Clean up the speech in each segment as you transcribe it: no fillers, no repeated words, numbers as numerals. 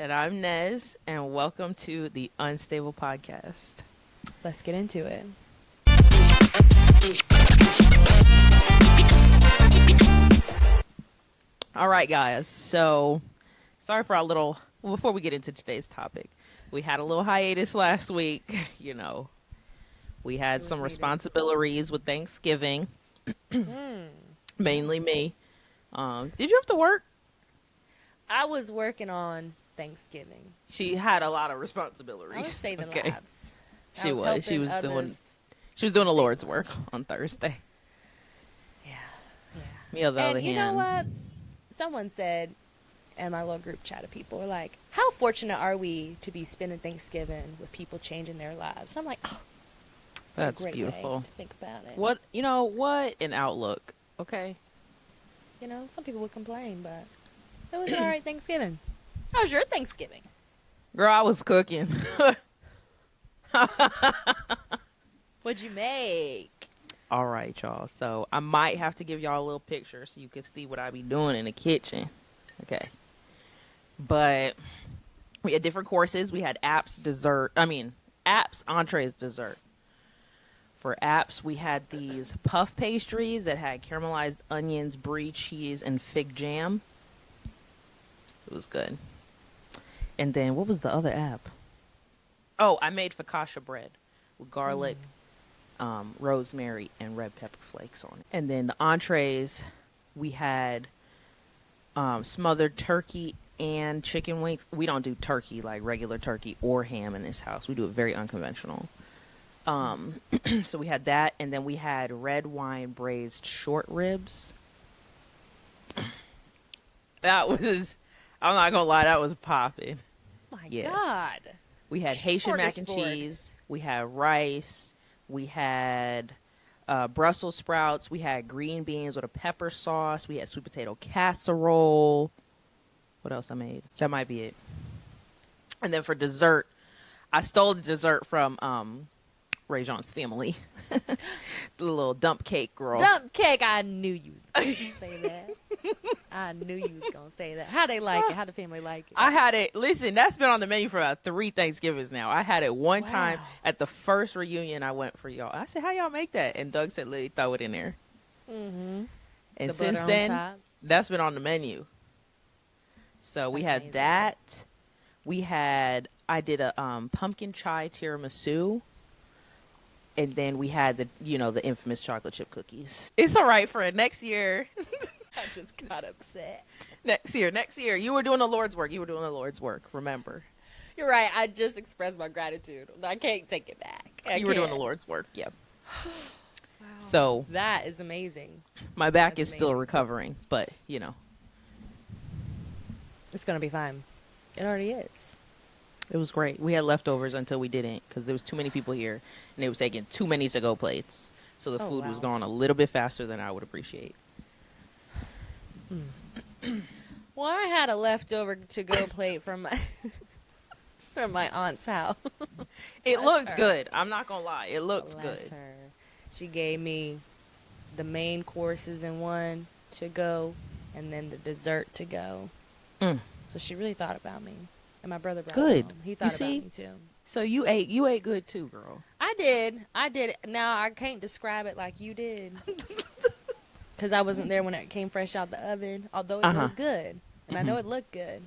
And I'm Nez, and welcome to the Unstable Podcast. Let's get into it. All right, guys. So, sorry for our little... Before we get into today's topic, we had a little hiatus last week. We had some responsibilities with Thanksgiving. Mainly me. Did you have to work? I was working on Thanksgiving. She had a lot of responsibilities. I was saving lives. She was doing the Lord's work on Thursday. Yeah. Me on the other And you know what? Someone said in my little group chat of people were like, how fortunate are we to be spending Thanksgiving with people changing their lives? And I'm like, oh, that's a great beautiful. Way to think about it. What an outlook. Okay. Some people would complain, but it was an all right Thanksgiving. How was your Thanksgiving? Girl, I was cooking. What'd you make? All right, y'all. So I might have to give y'all a little picture so you can see what I be doing in the kitchen. Okay. But we had different courses. We had apps, entrees, dessert. For apps, we had these puff pastries that had caramelized onions, brie cheese, and fig jam. It was good. And then, what was the other app? Oh, I made focaccia bread with garlic, rosemary, and red pepper flakes on it. And then the entrees, we had smothered turkey and chicken wings. We don't do turkey, like regular turkey or ham in this house. We do it very unconventional. So we had that, and then we had red wine braised short ribs. That was, I'm not gonna lie, that was popping. My God. We had Haitian mac and cheese. We had rice. We had Brussels sprouts. We had green beans with a pepper sauce. We had sweet potato casserole. What else I made? That might be it. And then for dessert, I stole the dessert from Ray Jean's family. The little dump cake girl. Dump cake. I knew you was going to say that. I knew you was going to say that. How they like it? How the family like it? I had it. Listen, that's been on the menu for about 3 Thanksgivings now. I had it one time at the first reunion I went for y'all. I said, how y'all make that? And Doug said, Lily, throw it in there. Mm-hmm. And since then, that's been on the menu. So we had that. I did a pumpkin chai tiramisu. And then we had the infamous chocolate chip cookies. It's all right, friend. Next year. I just got upset. Next year. You were doing the Lord's work. Remember. You're right. I just expressed my gratitude. I can't take it back. You were doing the Lord's work. Yeah. Wow. So. That is amazing. My back is still recovering, but, It's going to be fine. It already is. It was great. We had leftovers until we didn't because there was too many people here and they was taking too many to-go plates. So the food was going a little bit faster than I would appreciate. Well, I had a leftover to-go plate from my aunt's house. It looked good. I'm not going to lie. It looked good. Her. She gave me the main courses in one to go and then the dessert to go. So she really thought about me. And my brother brought it home. He thought about me too. So you ate good too, girl. I did. Now I can't describe it like you did. Because I wasn't there when it came fresh out the oven. Although it was good. And I know it looked good.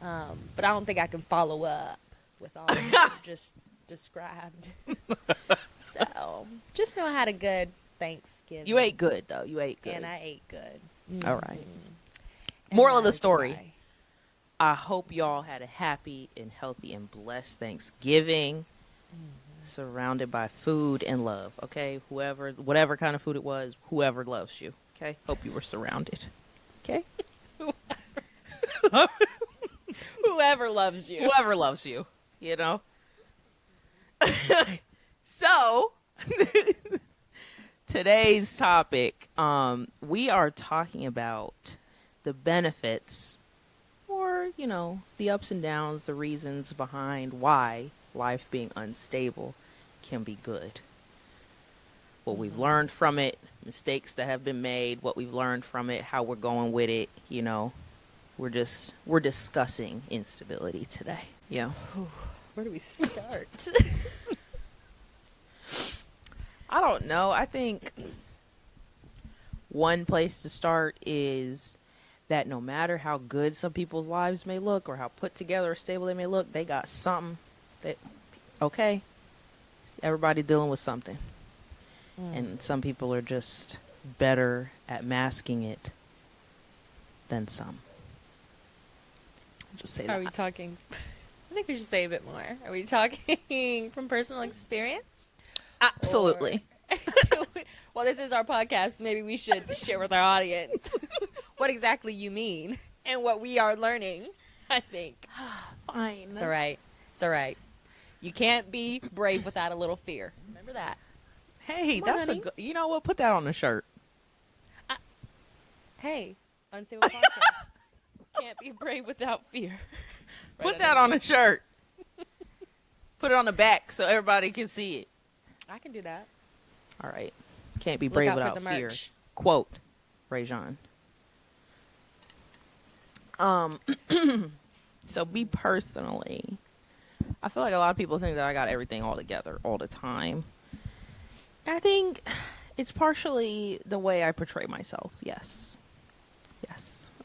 But I don't think I can follow up with all that you just described. So just know I had a good Thanksgiving. You ate good though. You ate good. And I ate good. All right. Moral of the story. I hope y'all had a happy and healthy and blessed Thanksgiving, surrounded by food and love, okay? Whatever kind of food it was, whoever loves you, okay? Hope you were surrounded, okay? Whoever loves you. Whoever loves you, So, today's topic, we are talking about the benefits or, the ups and downs, the reasons behind why life being unstable can be good. What we've learned from it, mistakes that have been made, what we've learned from it, how we're going with it, We're discussing instability today. Yeah. Where do we start? I don't know. I think one place to start is that no matter how good some people's lives may look or how put together or stable they may look, they got something that, okay, everybody dealing with something. And some people are just better at masking it than some. I'll just say that. Are we talking? I think we should say a bit more. Are we talking from personal experience? Absolutely. Well, this is our podcast. Maybe we should share with our audience what exactly you mean and what we are learning, I think. Fine. It's all right. It's all right. You can't be brave without a little fear. Remember that. Hey, Come on, that's honey. you know what? Put that on a shirt. Hey, Unstable Podcast. Can't be brave without fear. Put that on a shirt. Put it on the back so everybody can see it. I can do that. All right. Can't be Look brave out without for the fear. merch. Quote, Rajon. So me personally, I feel like a lot of people think that I got everything all together all the time. I think it's partially the way I portray myself. Yes.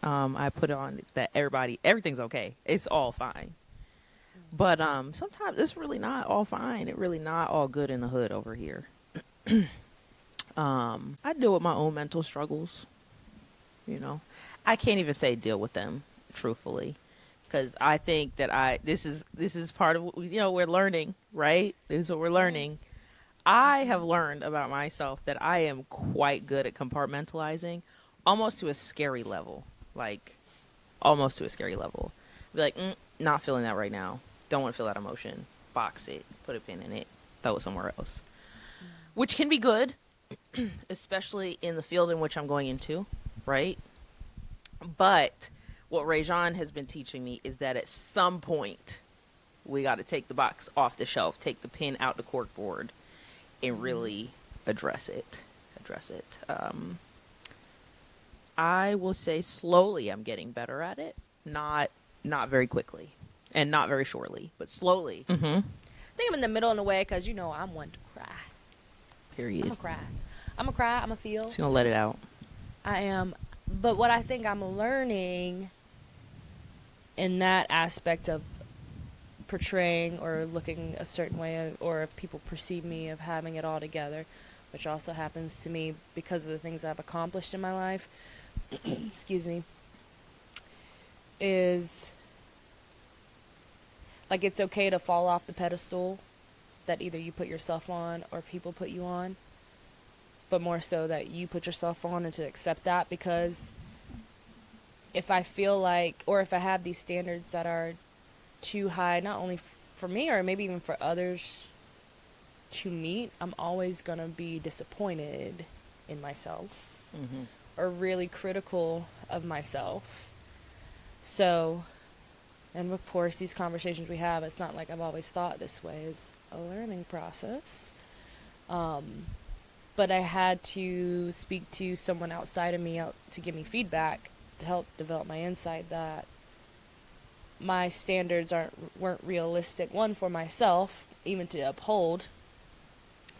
I put on that everything's okay. It's all fine. But sometimes it's really not all fine. It's really not all good in the hood over here. I deal with my own mental struggles. You know, I can't even say deal with them truthfully, because I think that this is part of what we're learning, right? This is what we're learning. Yes. I have learned about myself that I am quite good at compartmentalizing, almost to a scary level. Like, almost to a scary level. Be like, not feeling that right now. Don't want to feel that emotion. Box it. Put a pin in it. Throw it somewhere else. Which can be good, especially in the field in which I'm going into, right? But what Rajon has been teaching me is that at some point, we got to take the box off the shelf, take the pin out the corkboard, and really address it. I will say slowly I'm getting better at it. Not very quickly and not very shortly, but slowly. Mm-hmm. I think I'm in the middle in a way because, I'm one to cry. Period. I'm going to cry. I'm going to feel. Just going to let it out. I am. But what I think I'm learning in that aspect of portraying or looking a certain way, or if people perceive me of having it all together, which also happens to me because of the things I've accomplished in my life, excuse me, is like it's okay to fall off the pedestal that either you put yourself on or people put you on, but more so that you put yourself on and to accept that, because if I feel like, or if I have these standards that are too high, not only for me or maybe even for others to meet, I'm always going to be disappointed in myself or really critical of myself. So, and of course, these conversations we have, it's not like I've always thought this way. It's a learning process. But I had to speak to someone outside of me to give me feedback to help develop my insight that my standards weren't realistic, one, for myself, even to uphold,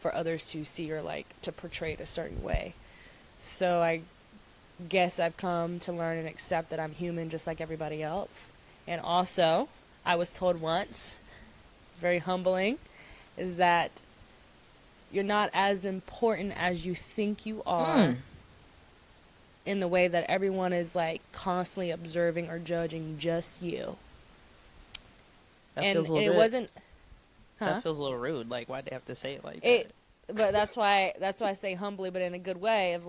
for others to see or to portray it a certain way. So I guess I've come to learn and accept that I'm human just like everybody else. And also, I was told once, very humbling, is that you're not as important as you think you are, in the way that everyone is constantly observing or judging just you. That feels a little it wasn't. That feels a little rude. Like, why'd they have to say it like that? But that's why I say humbly, but in a good way, of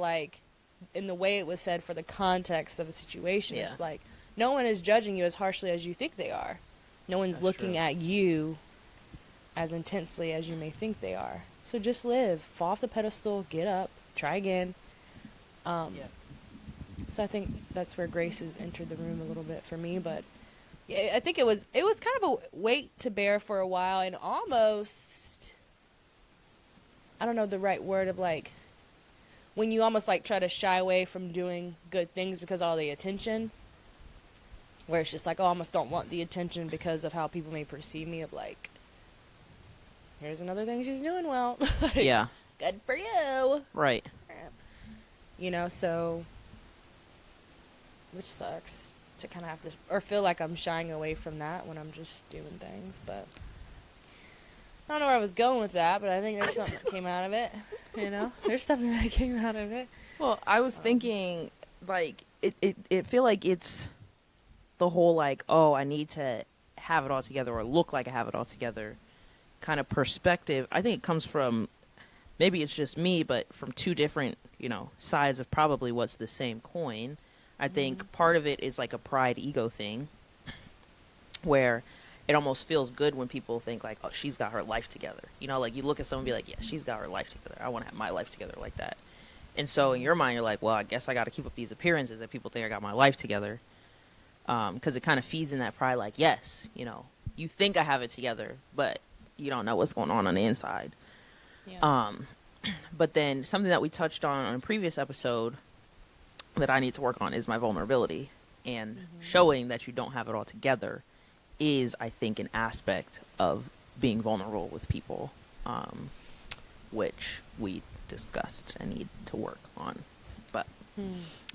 in the way it was said for the context of the situation. Yeah. It's no one is judging you as harshly as you think they are. No one's looking at you as intensely as you may think they are. So just live, fall off the pedestal, get up, try again. So I think that's where grace has entered the room a little bit for me, but yeah, I think it was kind of a weight to bear for a while, and almost, I don't know the right word of when you almost try to shy away from doing good things because of all the attention. where it's just like, oh, I almost don't want the attention because of how people may perceive me, of like, here's another thing she's doing well. Like, Yeah. good for you. Right. You know, so, which sucks to kind of have to, or feel like I'm shying away from that when I'm just doing things, but I don't know where I was going with that, but I think there's something that came out of it, you know? There's something that came out of it. Well, I was thinking, like, it feel like it's the whole, like, oh, I need to have it all together or look like I have it all together kind of perspective. I think it comes from, maybe it's just me, but from two different, sides of probably what's the same coin. I think part of it is like a pride ego thing where it almost feels good when people think like, oh, she's got her life together. Like you look at someone and be like, yeah, she's got her life together. I want to have my life together like that. And so in your mind, you're like, well, I guess I got to keep up these appearances that people think I got my life together. Because it kind of feeds in that pride, like, yes, you think I have it together, but you don't know what's going on the inside. Yeah. But then something that we touched on a previous episode that I need to work on is my vulnerability. And showing that you don't have it all together is, I think, an aspect of being vulnerable with people, which we discussed and need to work on. But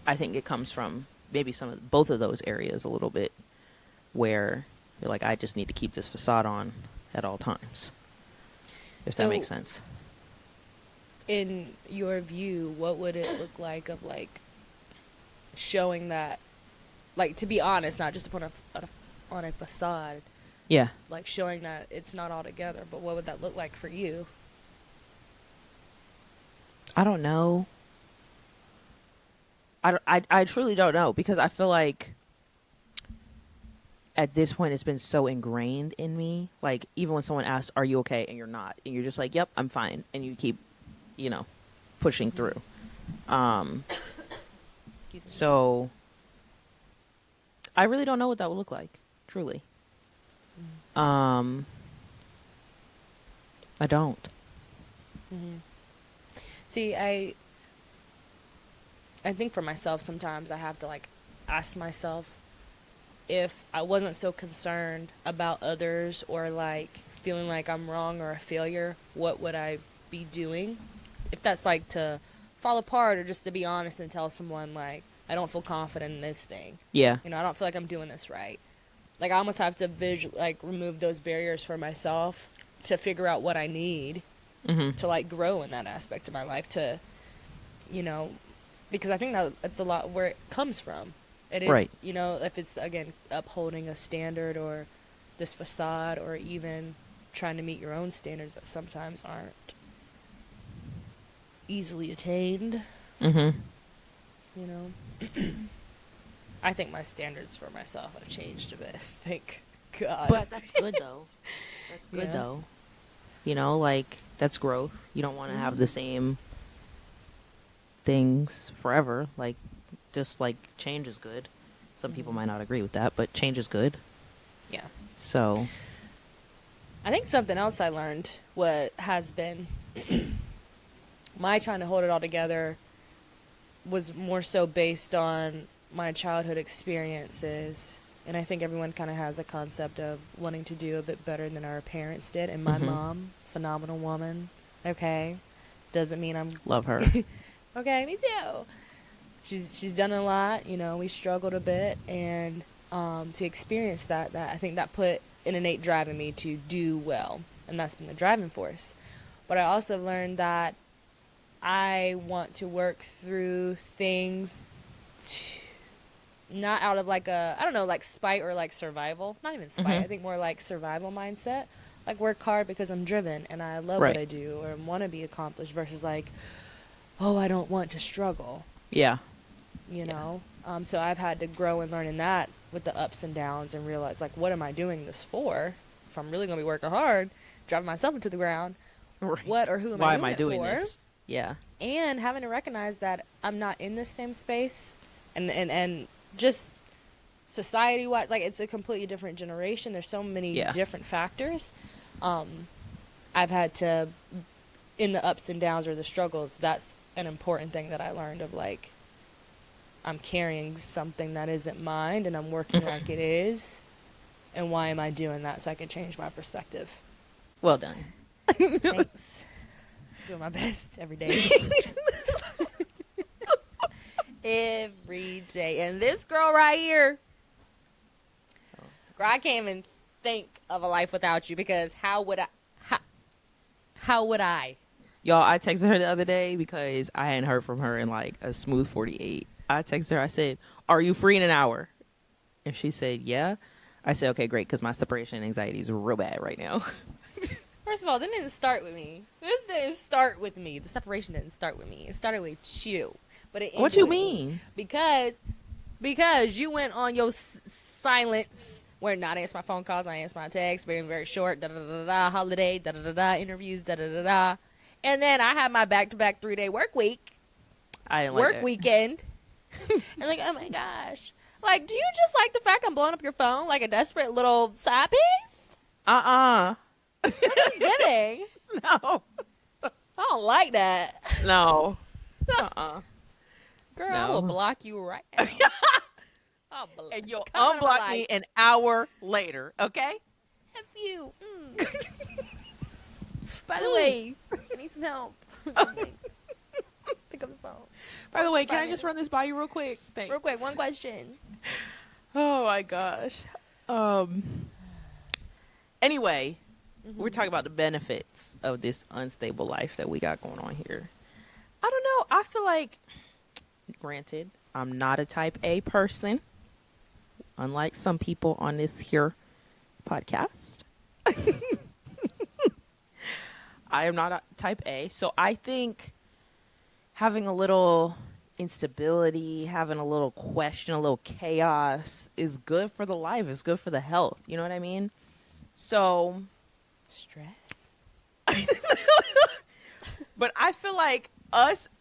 I think it comes from maybe both of those areas a little bit, where you're like, I just need to keep this facade on at all times, if that makes sense. In your view, what would it look like of like showing that, like, to be honest, not just to put on a facade, Yeah. like showing that it's not all together, but what would that look like for you? I don't know. I truly don't know, because I feel like at this point it's been so ingrained in me. Like, even when someone asks, are you okay? And you're not. And you're just like, yep, I'm fine. And you keep, pushing through. Excuse me. So I really don't know what that would look like, truly. I don't. See, I think for myself sometimes I have to like ask myself, if I wasn't so concerned about others or like feeling like I'm wrong or a failure, what would I be doing? If that's like to fall apart, or just to be honest and tell someone like, I don't feel confident in this thing. Yeah. I don't feel like I'm doing this right. Like, I almost have to remove those barriers for myself to figure out what I need to like grow in that aspect of my life, to, because I think that's a lot where it comes from. It is, right. If it's, again, upholding a standard or this facade, or even trying to meet your own standards that sometimes aren't easily attained. I think my standards for myself have changed a bit. Thank God. But that's good, though. That's good, though. Like, that's growth. You don't want to have the same things forever. Like, just like change is good. Some people might not agree with that, but change is good. Yeah. So I think something else I learned has been my trying to hold it all together was more so based on my childhood experiences. And I think everyone kind of has a concept of wanting to do a bit better than our parents did. And my mom, phenomenal woman, okay, doesn't mean I'm... Love her. Okay, me too. She's done a lot, we struggled a bit. And to experience that, I think that put an innate drive in me to do well. And that's been the driving force. But I also learned that I want to work through things not out of like like spite or like survival. Not even spite. I think more like survival mindset. Like, work hard because I'm driven and I love what I do or want to be accomplished, versus like, oh, I don't want to struggle. Yeah. So I've had to grow and learn in that with the ups and downs, and realize like, what am I doing this for? If I'm really going to be working hard, driving myself into the ground, what or who am I doing it for? This? Yeah. And having to recognize that I'm not in the same space, and just society-wise, like, it's a completely different generation. There's so many different factors. I've had to, in the ups and downs or the struggles, that's an important thing that I learned of, like, I'm carrying something that isn't mine and I'm working like it is. And why am I doing that? So I can change my perspective. Well done. Thanks. Doing my best every day. Every day. And this girl right here, girl, I can't even think of a life without you, because how would I? Y'all, I texted her the other day because I hadn't heard from her in like a smooth 48. I texted her. I said, "Are you free in an hour?" And she said, "Yeah." I said, "Okay, great, because my separation anxiety is real bad right now." First of all, this didn't start with me. This didn't start with me. The separation didn't start with me. It started with you. But it ended What you with me. mean? Because you went on your silence, where not answer my phone calls, not answer my texts, being very short, da-da-da-da-da, holiday, da-da-da-da, interviews, da-da-da-da. And then I had my back-to-back 3-day work week. I didn't like Work that. weekend. And like, oh my gosh. Like, do you just like the fact I'm blowing up your phone like a desperate little side piece? That's Kidding. No. I don't like that. No. Girl, No. I will block you right now. And you'll Come out of my unblock me life. an hour later, okay? F you. By the way, I need some help. Pick up the phone. By the way, can I 5 just minutes. run this by you real quick? Thanks. Real quick, one question. Oh my gosh. Anyway, we're talking about the benefits of this unstable life that we got going on here. I don't know. I feel like, granted, I'm not a type A person, unlike some people on this here podcast. I am not a type A, so I think having a little instability, having a little question, a little chaos is good for the life. It's good for the health. You know what I mean? So, Stress. but I feel like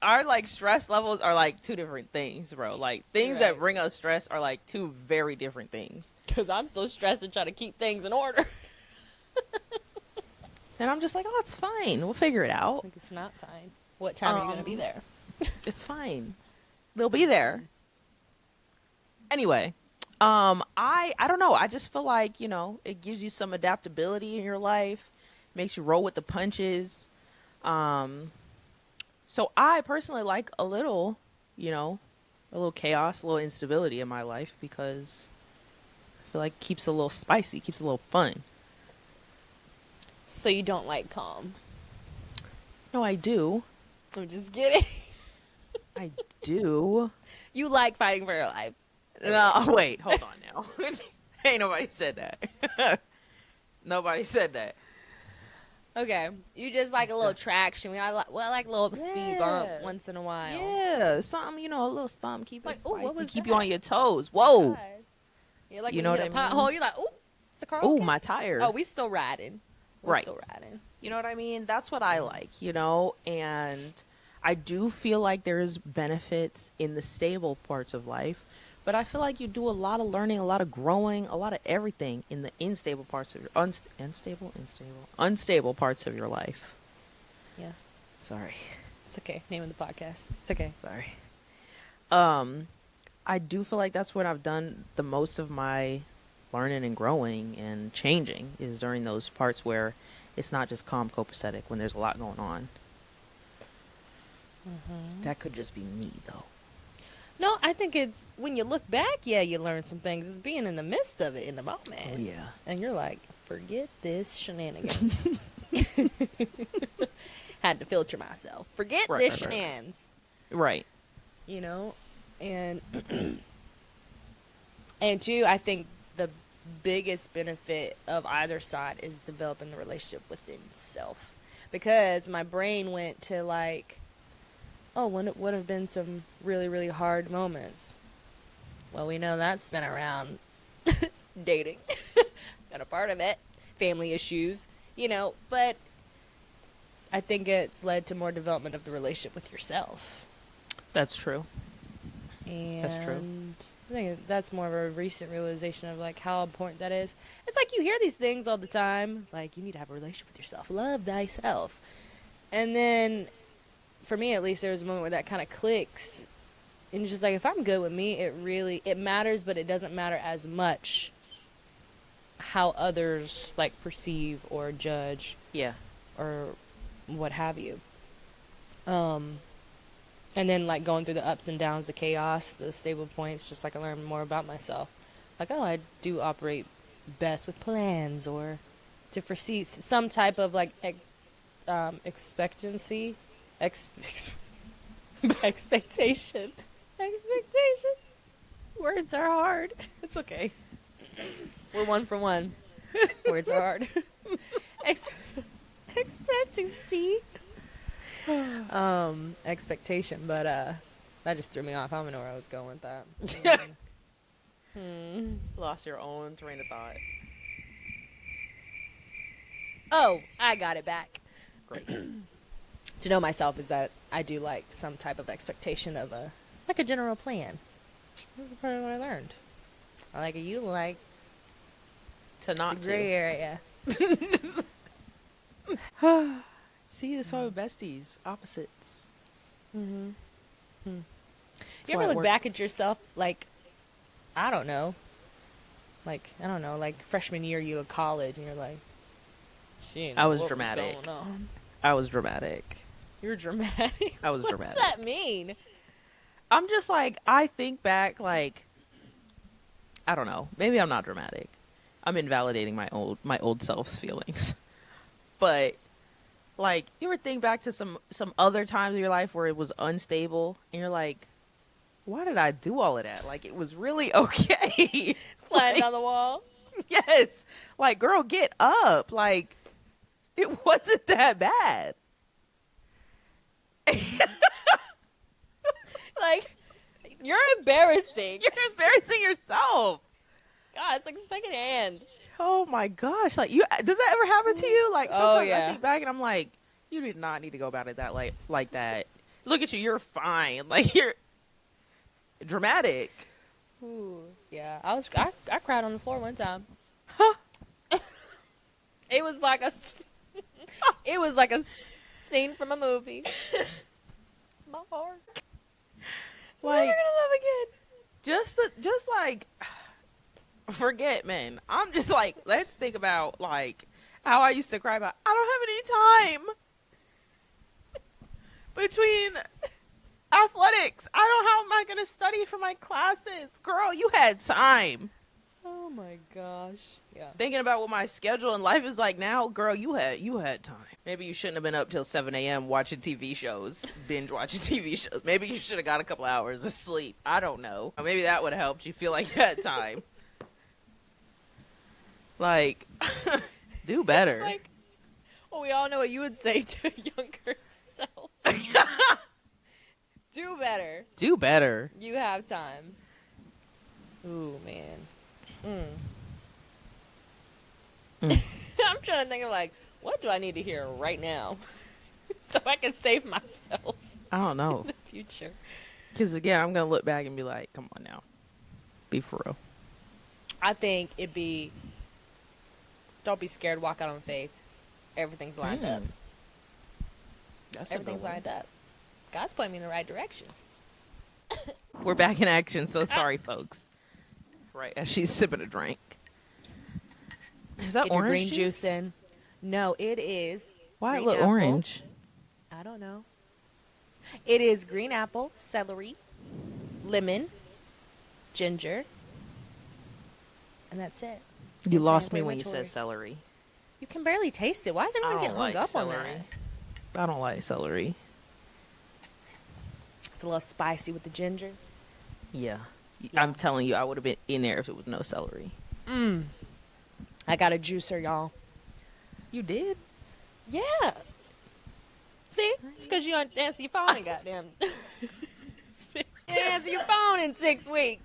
our like stress levels are like two different things, bro. Like things that Right. bring us stress are like two very different things. Because I'm so stressed and trying to keep things in order. And I'm just like, oh, it's fine. We'll figure it out. Like, it's not fine. What time are you going to be there? It's fine. They'll be there. Anyway, I don't know. I just feel like, it gives you some adaptability in your life, makes you roll with the punches. So I personally like a little chaos, a little instability in my life, because I feel like it keeps it a little spicy, keeps it a little fun. So you don't like calm? No, I do. I'm just kidding. I do. You like fighting for your life. No, wait, hold on now. Ain't nobody said that. Nobody said that. Okay. You just like a little traction. I like a little speed bump once in a while. Yeah, something, a little something, keep it Like, ooh, what spicy, was keep that? you on your toes. Whoa. God. Yeah, like You when know you hit what a I mean? pothole, you're like, ooh, is the car Ooh, okay? my tire. Oh, we still riding. We're Right. still riding. You know what I mean? That's what I like, and I do feel like there's benefits in the stable parts of life, but I feel like you do a lot of learning, a lot of growing, a lot of everything in the unstable parts of your unstable parts of your life. Yeah. Sorry. It's okay. Name of the podcast. It's okay. Sorry. I do feel like that's when I've done the most of my learning and growing and changing, is during those parts where it's not just calm, copacetic, when there's a lot going on. Mm-hmm. That could just be me, though. No, I think it's when you look back, yeah, you learn some things. It's being in the midst of it in the moment. Oh, yeah. And you're like, forget this shenanigans. Had to filter myself. Forget this shenanigans. Right. And and two, I think the biggest benefit of either side is developing the relationship within self. Because my brain went to like, oh, when it would have been some really, really hard moments. Well, we know that's been around dating. Been a part of it. Family issues, but I think it's led to more development of the relationship with yourself. That's true. And That's true. I think that's more of a recent realization of like how important that is. It's like you hear these things all the time, like you need to have a relationship with yourself, love thyself. And then, for me at least, there was a moment where that kind of clicks, And it's just like, if I'm good with me, it matters, but it doesn't matter as much how others like perceive or judge Yeah. or what have you. And then like going through the ups and downs, the chaos, the stable points, just like I learned more about myself. Like, oh, I do operate best with plans, or to foresee some type of like expectancy, expectation. Words are hard. It's okay. We're one for one. Words are hard. Expectancy. Expectation, but that just threw me off. I don't know where I was going with that. Lost your own train of thought. Oh, I got it back. Great. To know myself is that I do like some type of expectation of a general plan. That's part of what I learned. I like it. You like To not the gray to. area. See, that's why we're besties. Opposites. Mm-hmm. You That's ever why it look back works. at yourself like, I don't know, like freshman year you at college, and you're like, she I was what dramatic. Was going on. I was dramatic. You're dramatic. I was What's dramatic. that mean? I'm just like, I think back, like, I don't know. Maybe I'm not dramatic. I'm invalidating my old self's feelings. But like, you ever think back to some other times of your life where it was unstable, and you're like, why did I do all of that? Like, it was really okay. Sliding Like, down the wall. yes. Like, girl, get up. Like, it wasn't that bad. Like, you're embarrassing. You're embarrassing yourself. God, it's like secondhand. Oh my gosh! Like, does that ever happen to you? Like, sometimes yeah. I think back and I'm like, you did not need to go about it that like that. Look at you, you're fine. Like, you're dramatic. Ooh, yeah. I cried on the floor one time. Huh? It was like a scene from a movie. My heart. Like, Never gonna love again. just like, forget men. I'm just like, let's think about like how I used to cry about, I don't have any time between athletics. How am I going to study for my classes? Girl, you had time. Oh my gosh. Yeah. Thinking about what my schedule in life is like now, girl, you had time. Maybe you shouldn't have been up till 7 a.m. watching TV shows, binge watching TV shows. Maybe you should have got a couple hours of sleep. I don't know. Or maybe that would have helped you feel like you had time. Like, do better. It's like, well, we all know what you would say to a younger self. Do better. Do better. You have time. Ooh, man. I'm trying to think of like, what do I need to hear right now so I can save myself I don't know. in the future? Because, again, I'm going to look back and be like, come on now. Be for real. I think it'd be, don't be scared, walk out on faith. Everything's lined up. That's Everything's lined up. God's pointing me in the right direction. We're back in action, so sorry, folks. Right, as she's sipping a drink. Is that Get your orange green juice in. No, it is. Why it green look apple. orange? I don't know. It is green apple, celery, lemon, ginger, and that's it. You lost me when you anti-inflammatory. said celery. You can barely taste it. Why is I everyone don't getting hung like up celery. on that? I don't like celery. It's a little spicy with the ginger. Yeah. Yeah. I'm telling you, I would have been in there if it was no celery. I got a juicer, y'all. You did? Yeah. See? It's because you don't answer your phone and goddamn. You answer your phone in 6 weeks.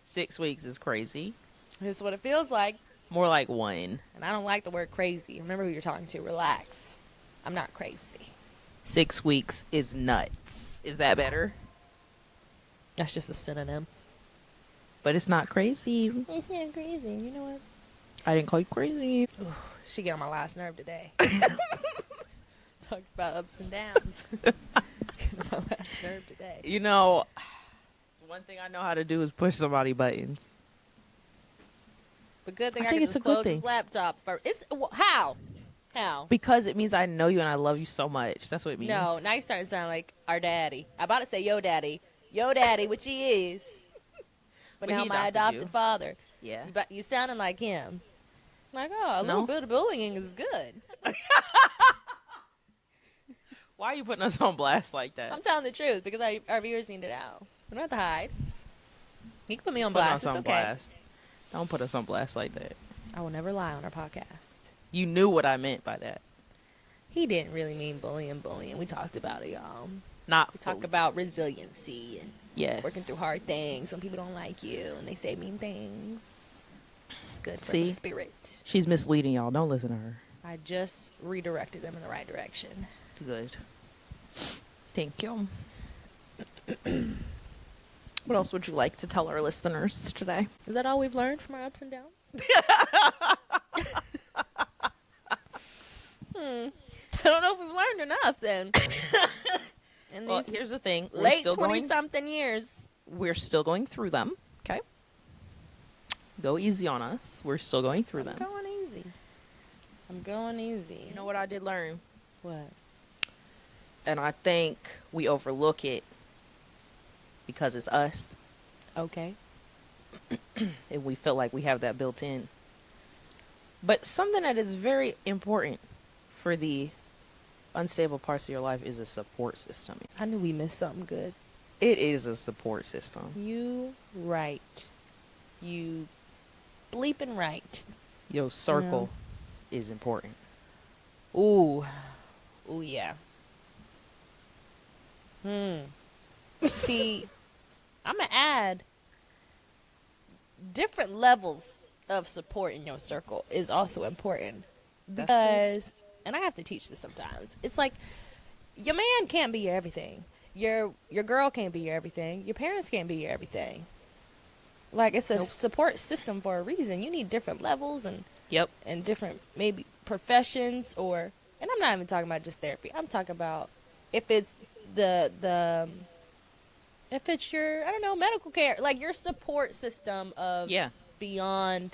6 weeks is crazy. This is what it feels like. More like 1. And I don't like the word crazy. Remember who you're talking to. Relax. I'm not crazy. 6 weeks is nuts. Is that better? That's just a synonym. But it's not crazy. It's not crazy. You know what? I didn't call you crazy. She get on my last nerve today. Talk about ups and downs. Get on my last nerve today. You know, One thing I know how to do is push somebody buttons. But good thing I I think can it's just a good close thing. his laptop first. It's how? How? Because it means I know you and I love you so much. That's what it means. No, now you starting to sound like our daddy. I about to say yo daddy, which he is, but But now he my adopted adopted you. father. Yeah. But you sounding like him. Like, oh, a No? little bit of bullying is good. Why are you putting us on blast like that? I'm telling the truth because our viewers need to know. We don't have to hide. You can put me on Putting blast. us It's on okay. blast. Don't put us on blast like that. I will never lie on our podcast. You knew what I meant by that. He didn't really mean bullying. We talked about it, y'all. Not We talk about resiliency and yes. working through hard things when people don't like you and they say mean things. It's good for See? the spirit. She's misleading y'all. Don't listen to her. I just redirected them in the right direction. Good. Thank you. What else would you like to tell our listeners today? Is that all we've learned from our ups and downs? I don't know if we've learned enough then. In Well, these here's the thing. We're late still 20-something years. We're still going through them. Okay. Go easy on us. We're still going through them. I'm going easy. You know what I did learn? What? And I think we overlook it because it's us Okay. and we feel like we have that built in. But something that is very important for the unstable parts of your life is a support system. I knew we missed something good. It is a support system. You right. You bleeping right. Your circle is important. Ooh. Ooh, yeah. See, I'm going to add different levels of support in your circle is also important. That's Because, and I have to teach this sometimes, it's like your man can't be your everything. Your girl can't be your everything. Your parents can't be your everything. Like, it's a support system for a reason. You need different levels and Yep. and different maybe professions or, and I'm not even talking about just therapy. I'm talking about if it's if it's your, I don't know, medical care, like your support system of beyond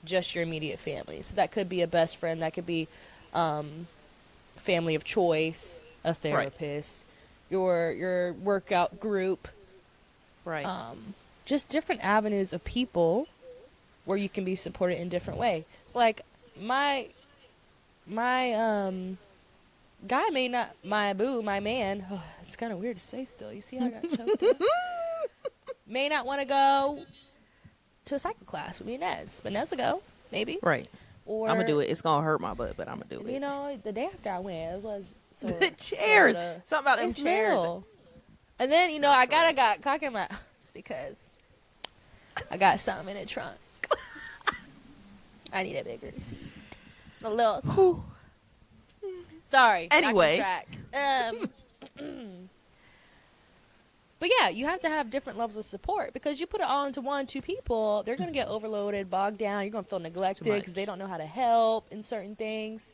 just your immediate family. So that could be a best friend, that could be family of choice, a therapist, your workout group, Right. just different avenues of people where you can be supported in different way. It's like my guy may not, my man, it's kind of weird to say still. You see how I got choked up? May not want to go to a cycle class with me and Nez, but Nez will go, maybe. Right. Or I'm going to do it. It's going to hurt my butt, but I'm going to do it. You know, the day after I went, it was sort The of, chairs. sorta, Something about them it's chairs. little. And then, you know, I got cocky. I'm like, it's because I got something in the trunk. I need a bigger seat. A little. Sorry. Anyway. Back on track. But yeah, you have to have different levels of support because you put it all into 1-2 people, they're going to get overloaded, bogged down. You're going to feel neglected because they don't know how to help in certain things.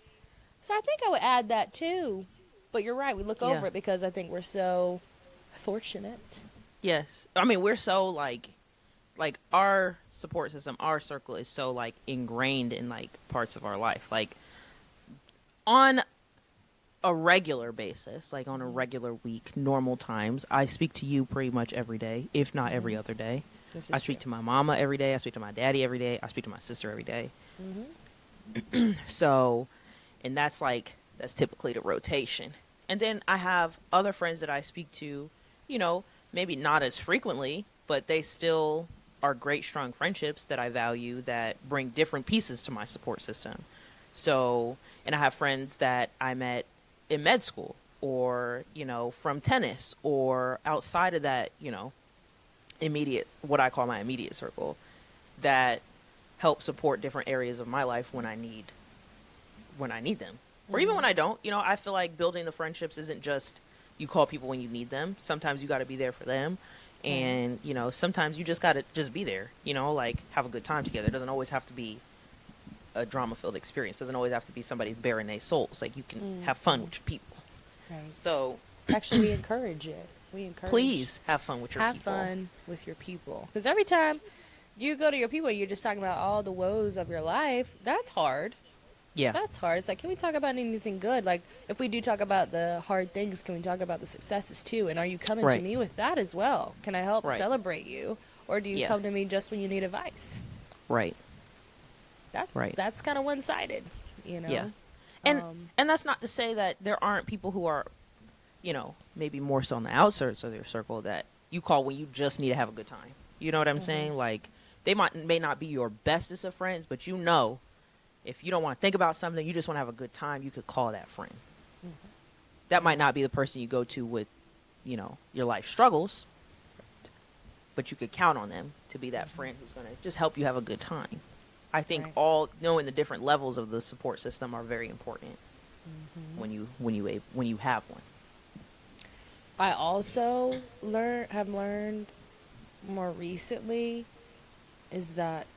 So I think I would add that too. But you're right. We look over it because I think we're so fortunate. Yes. I mean, we're so like our support system, our circle is so like ingrained in like parts of our life. Like on a regular basis, like on a regular week, normal times, I speak to you pretty much every day, if not every other day. I speak to my mama every day. I speak to my daddy every day. I speak to my sister every day. So, and that's typically the rotation. And then I have other friends that I speak to, you know, maybe not as frequently, but they still are great, strong friendships that I value that bring different pieces to my support system. So, and I have friends that I met in med school or, you know, from tennis or outside of that, you know, immediate, what I call my immediate circle, that help support different areas of my life when I need them. Or even when I don't. You know, I feel like building the friendships isn't just you call people when you need them. Sometimes you got to be there for them. And, you know, sometimes you just got to just be there, you know, like have a good time together. It doesn't always have to be a drama-filled experience. It doesn't always have to be somebody bearing their souls. Like, you can have fun with your people. Right. So actually, we encourage it. We encourage. Please have fun with your people. Have fun with your people. Because every time you go to your people, you're just talking about all the woes of your life. That's hard. Yeah. That's hard. It's like, can we talk about anything good? Like, if we do talk about the hard things, can we talk about the successes too? And are you coming to me with that as well? Can I help celebrate you? Or do you come to me just when you need advice? Right. That's kind of one-sided, you know? Yeah. And that's not to say that there aren't people who are, you know, maybe more so on the outskirts of your circle that you call when you just need to have a good time. You know what I'm saying? Like, they may not be your bestest of friends, but you know, if you don't want to think about something, you just want to have a good time, you could call that friend. That might not be the person you go to with, you know, your life struggles, but you could count on them to be that friend who's going to just help you have a good time. I think all knowing the different levels of the support system are very important when you have one. I also have learned more recently is that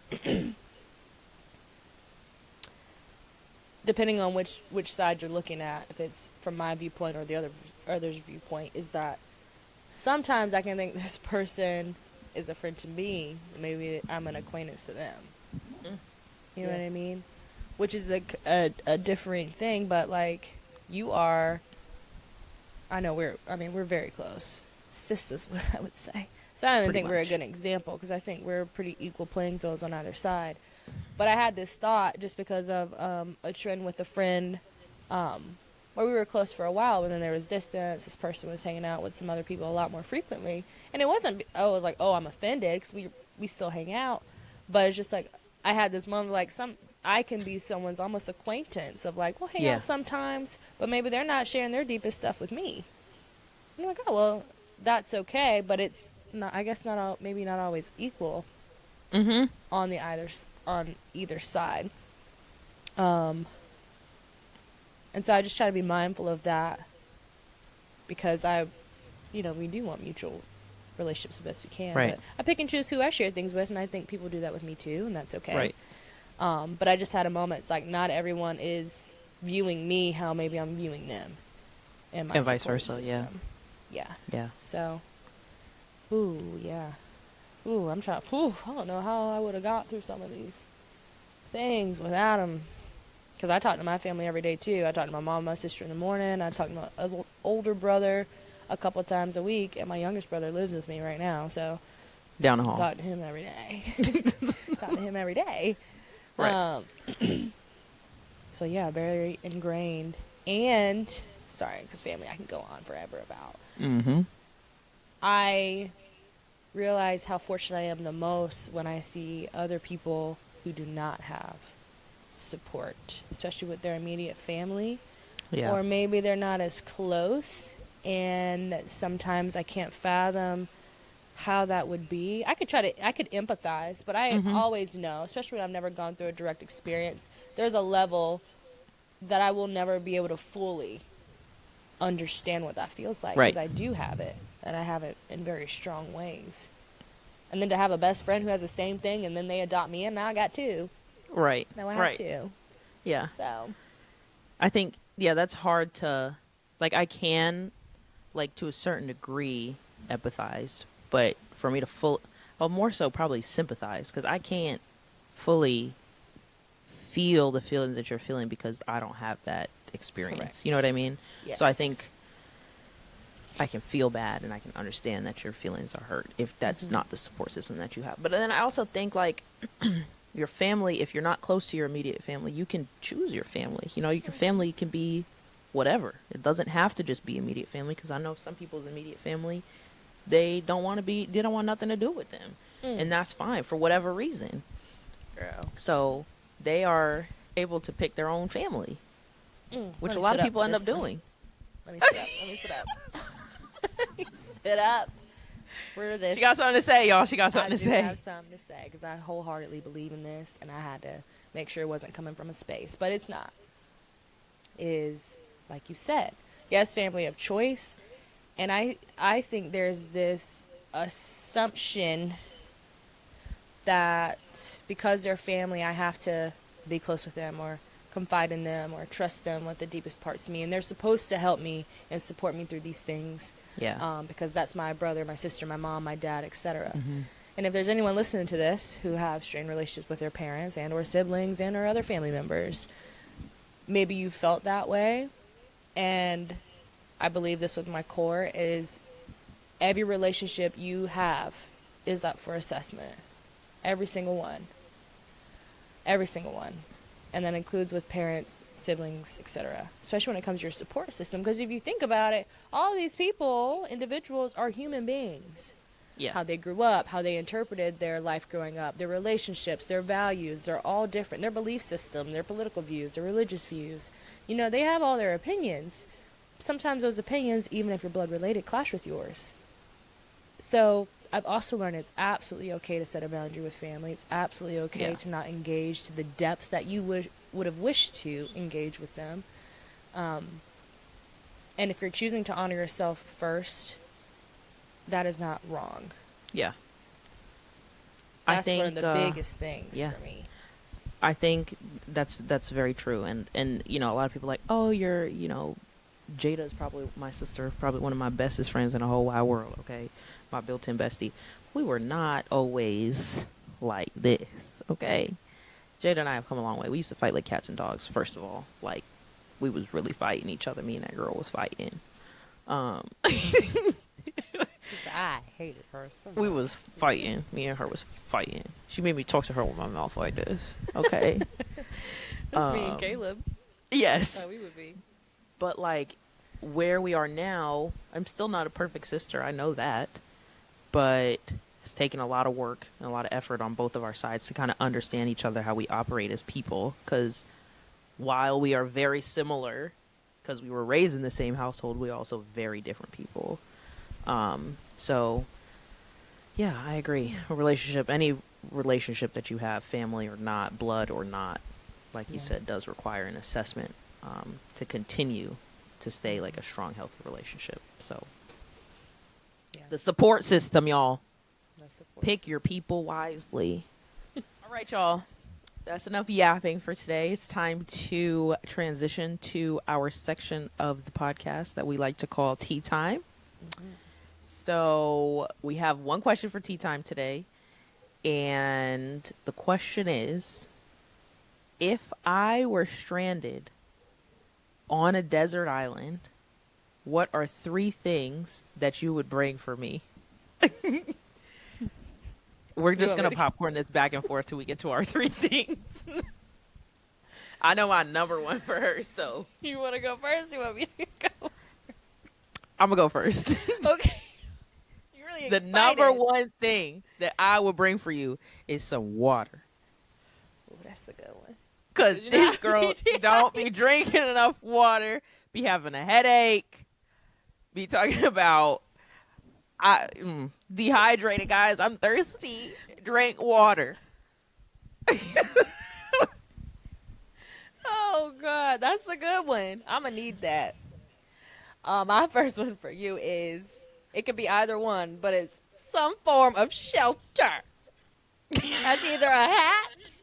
depending on which side you're looking at, if it's from my viewpoint or the other's viewpoint, is that sometimes I can think this person is a friend to me, maybe I'm an acquaintance to them. You know what I mean? Which is a differing thing, but like you are. I know we're very close sisters, I would say. So I don't even think we're a good example because I think we're pretty equal playing fields on either side. But I had this thought just because of a trend with a friend where we were close for a while, and then there was distance. This person was hanging out with some other people a lot more frequently. And it wasn't, it was like, oh, I'm offended because we still hang out. But it's just like, I had this moment like I can be someone's almost acquaintance of like, we'll hang out sometimes, but maybe they're not sharing their deepest stuff with me. I'm like, oh, well, that's okay, but it's not, I guess maybe not always equal on either side. And so I just try to be mindful of that because we do want mutual relationships the best we can. Right. But I pick and choose who I share things with, and I think people do that with me too, and that's okay. Right. But I just had a moment. It's like not everyone is viewing me how maybe I'm viewing them, and vice versa. System. Yeah. So, I'm trying. I don't know how I would have got through some of these things without them. Because I talk to my family every day too. I talk to my mom, my sister in the morning. I talk to my older brother a couple of times a week, and my youngest brother lives with me right now. So down the hall. Talk to him every day. Right. So yeah, very ingrained. And sorry, because family I can go on forever about. I realize how fortunate I am the most when I see other people who do not have support, especially with their immediate family. Yeah. Or maybe they're not as close, and sometimes I can't fathom how that would be. I could empathize, but I always know, especially when I've never gone through a direct experience, there's a level that I will never be able to fully understand what that feels like, because I do have it, and I have it in very strong ways. And then to have a best friend who has the same thing, and then they adopt me, and now I got two. Right. Now I have two. Yeah. So I think, that's hard to, like, I can, like, to a certain degree, empathize, but for me to more so probably sympathize, because I can't fully feel the feelings that you're feeling because I don't have that experience. Correct. You know what I mean? Yes. So I think I can feel bad and I can understand that your feelings are hurt if that's not the support system that you have. But then I also think, like, your family, if you're not close to your immediate family, you can choose your family. Family can be whatever. It doesn't have to just be immediate family, because I know some people's immediate family, they don't want nothing to do with them. And that's fine for whatever reason. Girl. So they are able to pick their own family, which a lot of people end up doing. Let me sit up. Let me sit up for this. She got something to say, y'all. She got something to say. I have something to say because I wholeheartedly believe in this, and I had to make sure it wasn't coming from a space, but it's not. It is, like you said, yes, family of choice, and I think there's this assumption that because they're family, I have to be close with them, or confide in them or trust them with the deepest parts of me. And they're supposed to help me and support me through these things. Yeah. Because that's my brother, my sister, my mom, my dad, etc. Mm-hmm. And if there's anyone listening to this who have strained relationships with their parents and or siblings and or other family members, maybe you felt that way. And I believe this with my core is every relationship you have is up for assessment. Every single one. Every single one. And that includes with parents, siblings, etc. Especially when it comes to your support system. Because if you think about it, all these people, individuals, are human beings. Yeah. How they grew up, how they interpreted their life growing up, their relationships, their values, they're all different. Their belief system, their political views, their religious views. You know, they have all their opinions. Sometimes those opinions, even if you're blood related, clash with yours. So I've also learned it's absolutely okay to set a boundary with family. It's absolutely okay to not engage to the depth that you would have wished to engage with them. And if you're choosing to honor yourself first, that is not wrong. Yeah. That's one of the biggest things for me. I think that's very true. And you know, a lot of people are like, oh, you're, you know, Jada is probably my sister, probably one of my bestest friends in the whole wide world, okay? My built-in bestie. We were not always like this, okay? Jada and I have come a long way. We used to fight like cats and dogs, first of all. Like, we was really fighting each other. Me and that girl was fighting. I hated her. We was fighting. Me and her was fighting. She made me talk to her with my mouth like this, okay? That's me and Caleb. Yes. That's how we would be. But, like, where we are now, I'm still not a perfect sister. I know that. But it's taken a lot of work and a lot of effort on both of our sides to kind of understand each other, how we operate as people. Because while we are very similar, because we were raised in the same household, we're also very different people. So, yeah, I agree. Any relationship that you have, family or not, blood or not, like you said, does require an assessment to continue to stay like a strong, healthy relationship. So, the support system, y'all. Pick your people wisely. All right, y'all. That's enough yapping for today. It's time to transition to our section of the podcast that we like to call Tea Time. Mm-hmm. So we have one question for Tea Time today. And the question is, if I were stranded on a desert island, what are 3 things that you would bring for me? We're just going to popcorn this back and forth till we get to our 3 things. I know my number one for her, so. You want to go first? You want me to go? I'm going to go first. Okay. You're really excited. The number one thing that I would bring for you is some water. Oh, that's a good one. Because this girl don't be drinking enough water, be having a headache, be talking about dehydrated, guys. I'm thirsty. Drink water. Oh, God. That's a good one. I'm going to need that. My first one for you is, it could be either one, but it's some form of shelter. That's either a hat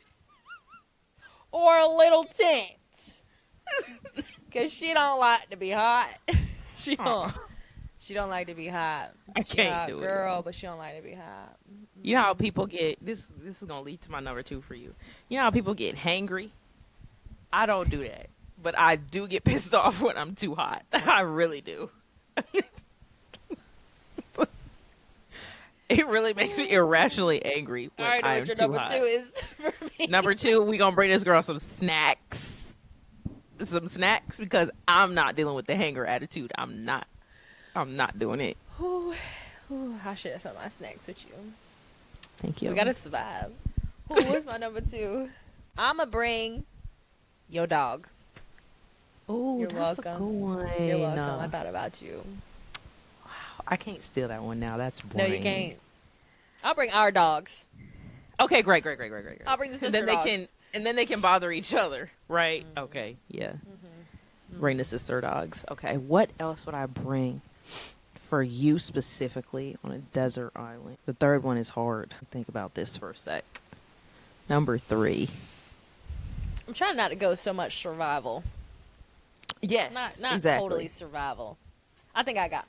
or a little tent. Because she don't like to be hot. She don't like to be hot. I can't do it, girl, but she don't like to be hot. You know how people get, this is going to lead to my number 2 for you. You know how people get hangry? I don't do that. But I do get pissed off when I'm too hot. I really do. It really makes me irrationally angry when I know I'm what your too number hot. 2 is for me. Number 2, we going to bring this girl some snacks. Some snacks because I'm not dealing with the hanger attitude. I'm not doing it. Ooh, I should have some of my snacks with you. Thank you. We got to survive. What's my number 2? I'm going to bring your dog. Oh, You're that's welcome. a good one. You're welcome. I thought about you. Wow, I can't steal that one now. That's No, boring. you can't. I'll bring our dogs. Okay, great. I'll bring the sister dogs. And then they can bother each other, right? Mm-hmm. Okay, yeah. Mm-hmm. Bring the sister dogs. Okay, what else would I bring for you specifically on a desert island? The third one is hard. Think about this for a sec. Number 3. I'm trying not to go so much survival. Yes, Not exactly. totally survival. I think I got.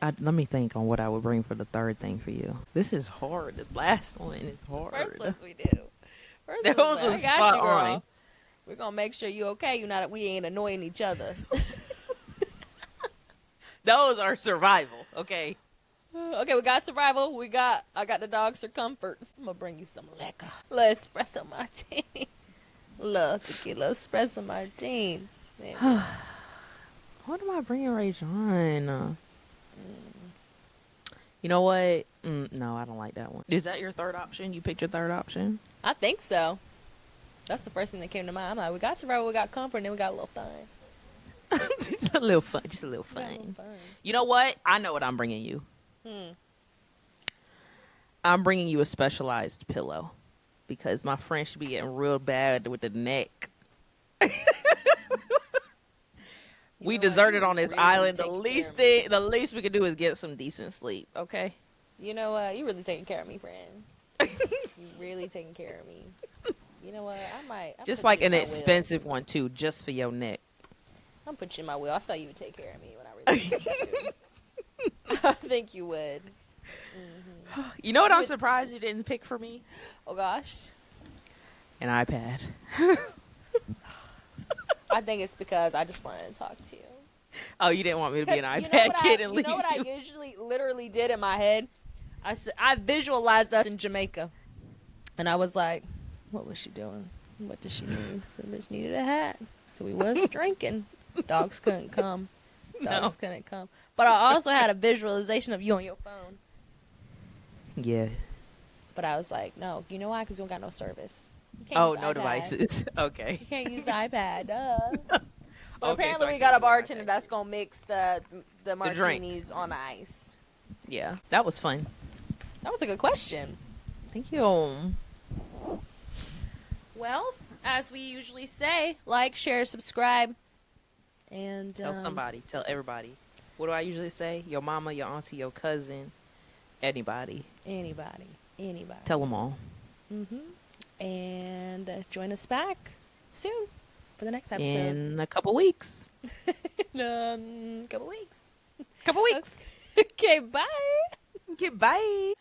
Let me think on what I would bring for the third thing for you. This is hard. The last one is hard. First ones we do. First Those ones, was I got spot you, girl. on. We're gonna make sure you okay. You not we ain't annoying each other. Those are survival. Okay. Okay, we got survival. I got the dogs for comfort. I'm gonna bring you some liquor. Espresso martini. Love tequila espresso martini. What am I bringing Ray John? You know what? No, I don't like that one. Is that your third option? You picked your third option? I think so. That's the first thing that came to mind. I'm like, we got survival, we got comfort, and then we got a little fun. Just a little fun. Just a little fun. You know what? I know what I'm bringing you. I'm bringing you a specialized pillow because my friend should be getting real bad with the neck. We deserted on this island. The least we could do is get some decent sleep. Okay. You know what? You really taking care of me, friend. You really taking care of me. You know what? I might. Just like an expensive one too, just for your neck. I'm putting you in my will. I thought you would take care of me when I really want you to. I think you would. Mm-hmm. You know what? I'm surprised you didn't pick for me. Oh gosh. An iPad. I think it's because I just wanted to talk to you. Oh, you didn't want me to be an iPad kid and leave you? You know what I usually literally did in my head? I visualized us in Jamaica. And I was like, what was she doing? What did she need? So bitch needed a hat. So we was drinking. Dogs couldn't come. Dogs couldn't come. But I also had a visualization of you on your phone. Yeah. But I was like, no. You know why? Because you don't got no service. Oh, no devices. Okay. You can't use the iPad. Duh. But Okay, apparently so we got a bartender that's going to mix the martinis drinks on ice. Yeah. That was fun. That was a good question. Thank you. Well, as we usually say, like, share, subscribe, and tell somebody. Tell everybody. What do I usually say? Your mama, your auntie, your cousin, anybody. Anybody. Tell them all. Mm-hmm. And join us back soon for the next episode. In a couple weeks. Couple weeks. Couple weeks. Okay, bye. Okay, bye.